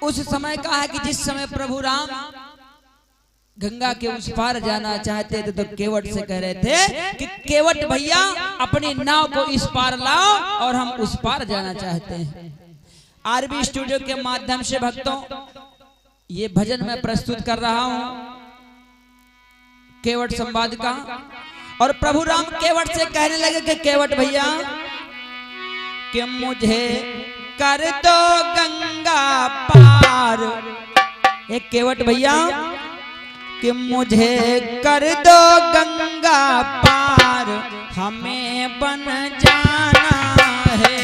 उस समय का है कि जिस समय प्रभु राम गंगा के उस पार जाना चाहते थे तो केवट से कह रहे थे कि केवट भैया अपनी नाव को इस पार लाओ और हम उस पार जाना चाहते हैं। आरबी स्टूडियो के माध्यम से भक्तों ये भजन मैं प्रस्तुत कर रहा हूं केवट संवाद का। और प्रभु राम केवट से कहने लगे कि केवट भैया कि मुझे कर दो गंगा पार। एक केवट भैया कि मुझे कर दो गंगा पार, हमें बन जाना है।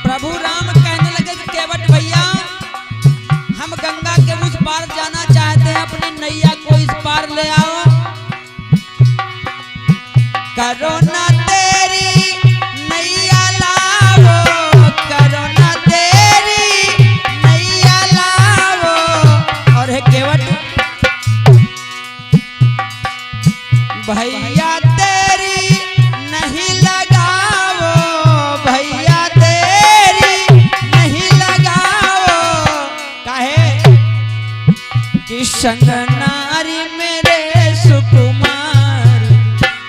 प्रभु राम कहने लगे कि केवट भैया हम गंगा के उस पार जाना चाहते हैं, अपनी नैया को इस पार ले आओ। करो ना तेरी नैया लाओ, करो ना तेरी नैया लाओ। और है केवट भैया तेरी नहीं लगाओ, भैया तेरी नहीं लगाओ। काहे कि संग नारी मेरे सुकुमार।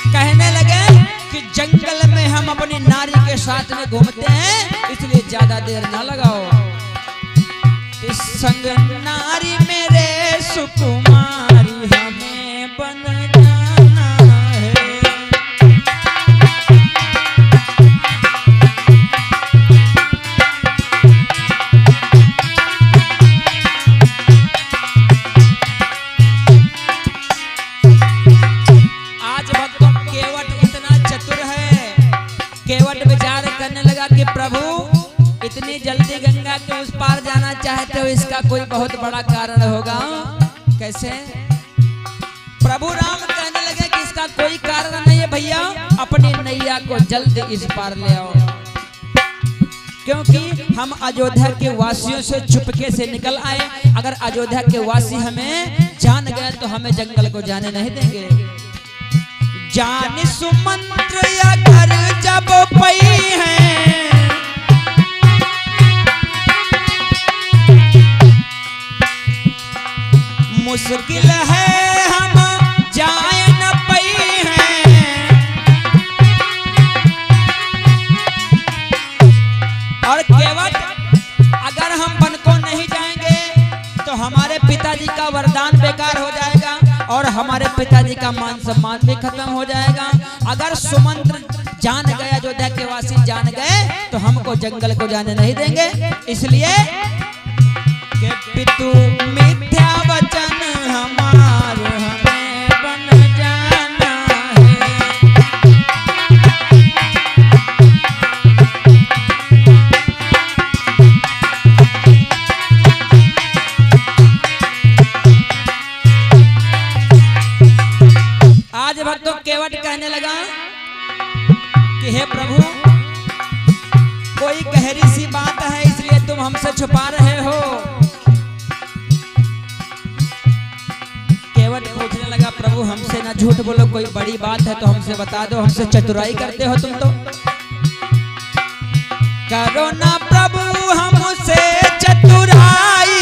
कहने लगे कि जंगल में हम अपनी नारी के साथ में घूमते हैं, इसलिए ज्यादा देर ना लगाओ। कि संग नारी मेरे सुकुमारी, हमें बन जाना है। केवट विचार करने लगा कि प्रभु इतनी जल्दी गंगा के उस पार जाना चाहते हो, इसका कोई बहुत बड़ा कारण होगा। कैसे? प्रभु राम कहने लगे कि इसका कोई कारण नहीं है भैया, अपनी नैया को जल्द इस पार ले आओ। क्योंकि हम अयोध्या के वासियों से चुपके से निकल आए, अगर अयोध्या के वासी हमें जान गए तो हमें जंगल को जाने नहीं देंगे। जान सुमंत्र या घर जब पई है, मुश्किल है हम जाए न पई है। और केवट अगर हम वन को नहीं जाएंगे तो हमारे पिताजी का वरदान बेकार हो जाएगा और हमारे पिताजी का मान सम्मान भी खत्म हो जाएगा। अगर सुमंत्र जान गए, अयोध्या के वासी जान गए तो हमको जंगल को जाने नहीं देंगे। इसलिए कि पितु मिथ्या वचन हमार, हमें बन जाना है। आज भक्तों केवट कहने लगा कि हे प्रभु कोई गहरी सी बात है, इसलिए तुम हमसे छुपा रहे हो। केवट पूछने लगा प्रभु हमसे ना झूठ बोलो, कोई बड़ी बात है तो हमसे बता दो, हमसे चतुराई करते हो तुम तो। करो ना प्रभु हमसे चतुराई,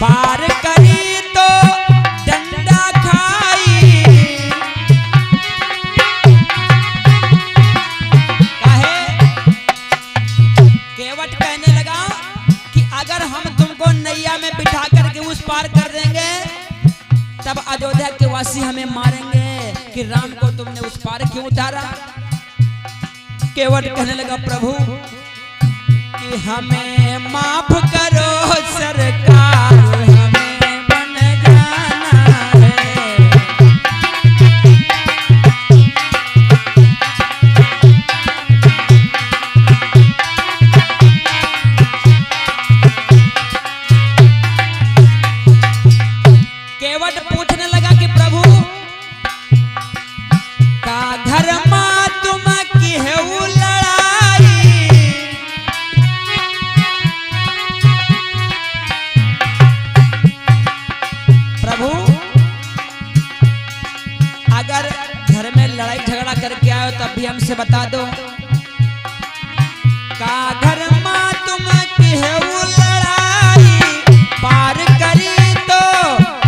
पार करी तो डंडा खाई। काहे? केवट कहने लगा कि अगर हम तुमको नैया में बिठा करके उस पार कर देंगे तब अयोध्या के वासी हमें मारेंगे कि राम को तुमने उस पार क्यों उतारा। केवट कहने लगा प्रभु कि हमें माफ करो सरकार, हमें बन जाना है। केवट पूछने लगा कि प्रभु का धर्मा तुम मेहनत करके आए तब भी हमसे बता दो। का घर माँ तुम की है वो लड़ाई, पार करी तो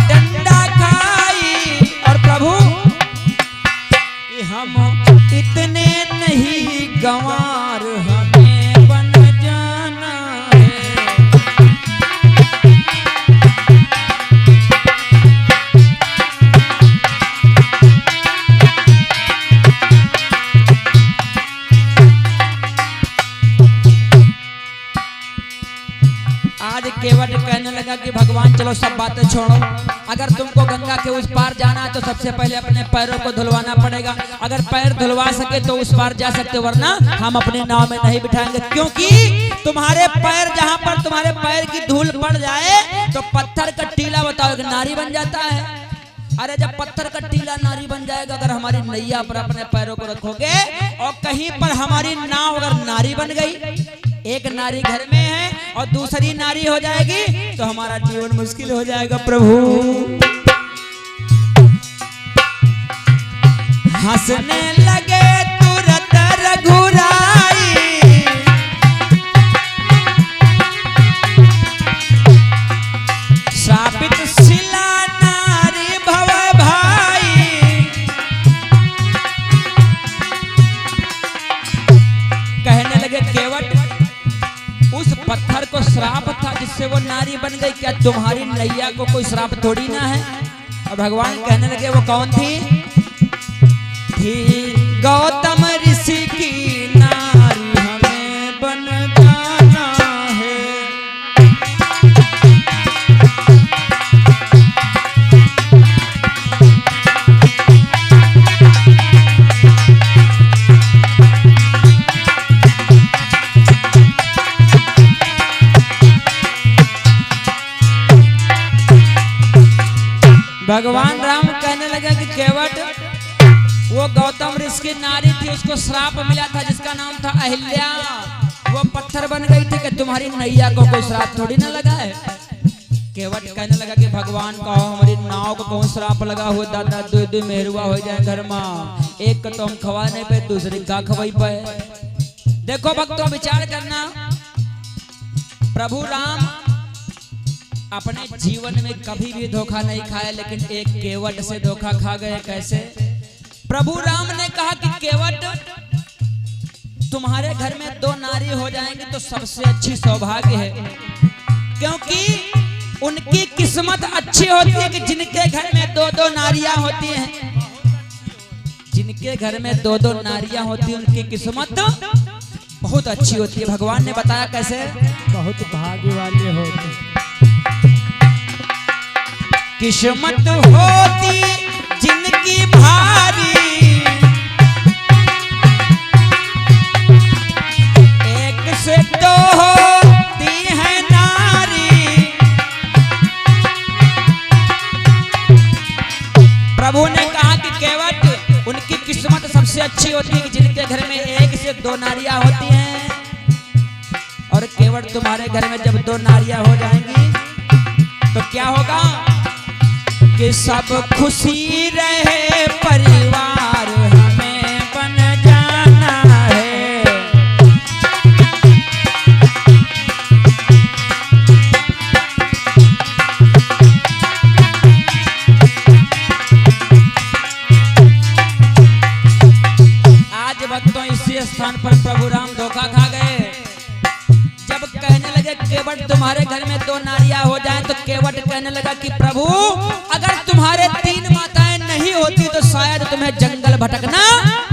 डंडा खाई। और प्रभु हम इतने नहीं गंवार, हमें बन जाना है। आज केवट कहने लगा कि भगवान चलो सब बातें छोड़ो, अगर तुमको गंगा के उस पार जाना है तो सबसे पहले अपने पैरों को धुलवाना पड़ेगा। अगर पैर धुलवा सके तो उस पार जा सकते, वरना हम अपने नाव में नहीं बिठाएंगे। क्योंकि तुम्हारे पैर, जहाँ पर तुम्हारे पैर की धूल पड़ जाए तो पत्थर का टीला बताओ नारी बन जाता है। अरे जब पत्थर का टीला नारी बन जाएगा, अगर हमारी नैया पर अपने पैरों को रखोगे और कहीं पर हमारी नाव अगर नारी बन गई, एक नारी घर में है और दूसरी नारी हो जाएगी, तो हमारा जीवन मुश्किल हो जाएगा। प्रभु हंसने लगे तुरंत रघुराई, श्रापित शिला नारी भव भाई। कहने लगे केवट, उस पत्थर को श्राप था जिससे वो नारी बन गई, क्या तुम्हारी नैया को कोई श्राप थोड़ी ना है। और भगवान कहने लगे वो कौन थी? गौतम ऋषि की नारी, हमें बन जाना है। भगवान राम कहने लगे कि केवट, वो गौतम ऋषि की नारी थी, उसको श्राप मिला था जिसका नाम था अहिल्या, वो पत्थर बन गई थी, कि तुम्हारी नैया को कोई श्राप थोड़ी ना लगा है। केवट कहने लगा कि भगवान का हमारी नाव को कौन श्राप लगा हो दादा, दो मेहरुआ हो जाए घर में, एक को तो हम खवाने पे दूसरे का खवाई पे। देखो भक्तों विचार करना, प्रभु राम अपने जीवन में कभी भी धोखा नहीं खाया, लेकिन एक केवट से धोखा खा गए। कैसे? प्रभु राम ने कहा कि केवट, तुम्हारे घर में दो नारी हो जाएंगी तो सबसे अच्छी सौभाग्य है, क्योंकि उनकी किस्मत अच्छी होती है कि जिनके घर में दो दो नारियां होती हैं। जिनके घर में दो दो नारियां होती हैं उनकी किस्मत बहुत अच्छी होती है। भगवान ने बताया कैसे? बहुत भाग्य वाले होते। किस्मत होती जिनकी भारी, एक से दो होती है नारी। प्रभु ने कहा कि केवट, उनकी किस्मत सबसे अच्छी होती है कि जिनके घर में एक से दो नारियां होती हैं। और केवट, तुम्हारे घर में जब दो नारियां हो जाएंगी तो क्या होगा कि सब खुशी रहे परिवार, हमें बन जाना है। आज भक्तों इसी स्थान पर प्रभु राम धोखा खा गए। जब कहने लगे केवट तुम्हारे घर में दो नारियां हो जाएं, तो केवट कहने लगा कि प्रभु अगर तुम्हारे तीन माताएं नहीं होती तो शायद तुम्हें जंगल भटकना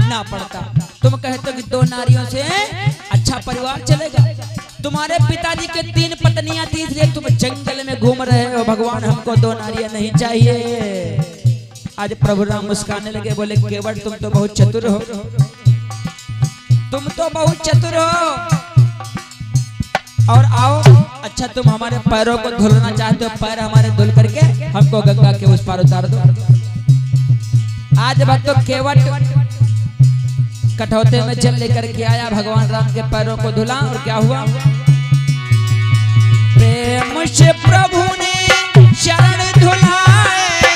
ना पड़ता। तुम कहते हो कि दो नारियों से अच्छा परिवार चलेगा। तुम्हारे पिताजी के तीन पत्नियां थी, इसलिए तुम जंगल में घूम रहे हो। भगवान हमको दो नारियां नहीं चाहिए। आज प्रभु राम मुस्कुराने लगे, बोले केवट तुम तो बहुत चतुर हो, तुम तो बहुत चतुर हो। और आओ, अच्छा तुम हमारे पैरों को धुलना चाहते हो, पैर हमारे धुल करके हमको गंगा के उस पार उतार दो। आज भक्तों केवट कठौते में जल लेकर के आया, भगवान राम के पैरों को धुला। और क्या हुआ? प्रेम से प्रभु ने चरण धुलाए,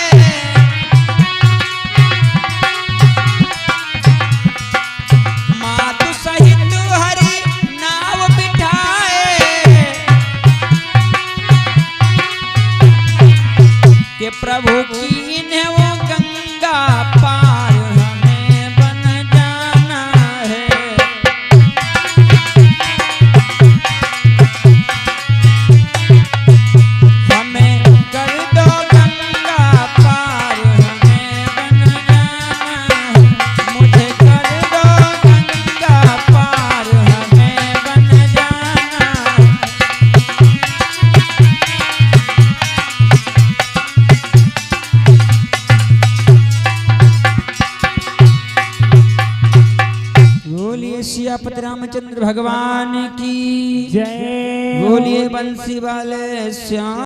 बोलिए सियापति रामचंद्र भगवान की जय। बोलिए बंसी वाले श्याम।